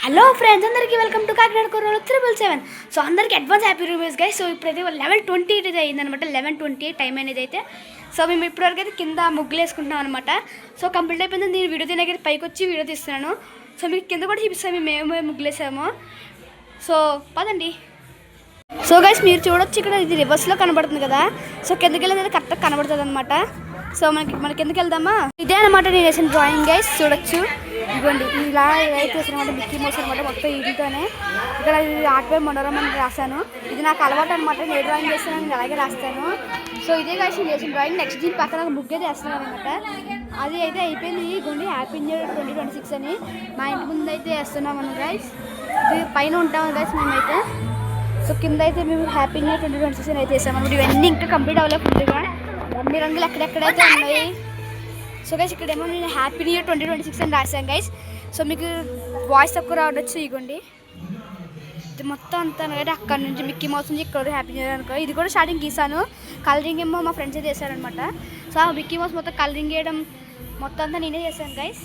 Hello friends, అందరికీ welcome to Kakinada కొర్రలో 777. So అందరికీ advance happy reviews guys. So ఇప్పుడైతే 11:28 అయితే అయిందనమాట. 11:28 టైం అనేది అయితే. సో మేము ఇప్పటివరకు అయితే కింద ముగ్గులు వేసుకుంటాం అనమాట. సో కంప్లీట్ అయిపోయింది. నేను వీడియో తినకైతే పైకి వచ్చి వీడియో తీస్తున్నాను. సో మీకు కింద కూడా చూపిస్తాను మేము ముగ్గులు వేసాము. సో పదండి. సో గైస్ మీరు చూడొచ్చు, ఇక్కడ ఇది రివర్స్లో కనబడుతుంది కదా. సో కిందకి వెళ్ళేది కరెక్ట్గా కనబడుతుంది అనమాట. సో మనకి కిందకి వెళ్దామా. ఇదే అనమాట నేను వేసిన డ్రాయింగ్ గైస్, చూడొచ్చు. ఇదిగోండి ఇలా ఏదైతే వేసానమాట మిక్కీ మౌస్ అనమాట. మొత్తం వీటితోనే ఇక్కడ ఆర్ట్ మనోరమ అని రాశాను. ఇది నాకు అలవాటు అనమాట. నేను డ్రాయింగ్ చేస్తాను, నేను అలాగే రాస్తాను. సో ఇదే గైస్ నేను చేసిన డ్రాయింగ్. నెక్స్ట్ దీని పక్కన ఒక బుక్ అయితే వేస్తున్నాను అనమాట. అది అయితే అయిపోయింది. ఇదిగోండి హ్యాపీ న్యూ ఇయర్ 2026 అని మా ఇంటి ముందు అయితే వేస్తున్నాం మనం గైస్. ఇది పైన ఉంటాము గైస్ మేమైతే. సో కింద అయితే మేము హ్యాపీ న్యూ ఇయర్ 2026 అని అయితే వేసాము. ఇవన్నీ ఇంకా కంప్లీట్ అవ్వలేదు. ఫుల్గా అన్ని రంగులు ఎక్కడెక్కడైతే ఉన్నాయి. సో గైస్ ఇక్కడేమో నేను హ్యాపీ న్యూ ఇయర్ 2026 అని రాశాను గైస్. సో మీకు వాయిస్ తక్కువ రావడచ్చు. ఇగోండి ఇది మొత్తం అంతా అంటే అక్కడ నుంచి మిక్కీ మౌస్ నుంచి ఇక్కడ హ్యాపీ న్యూ ఇయర్ అనుకో. ఇది కూడా స్టార్టింగ్ గీసాను. కలరింగ్ ఏమో మా ఫ్రెండ్స్ అయితే చేశారనమాట. సో ఆ మిక్కీ మౌస్ మొత్తం కలరింగ్ వేయడం మొత్తం అంతా నేనే చేశాను గైస్.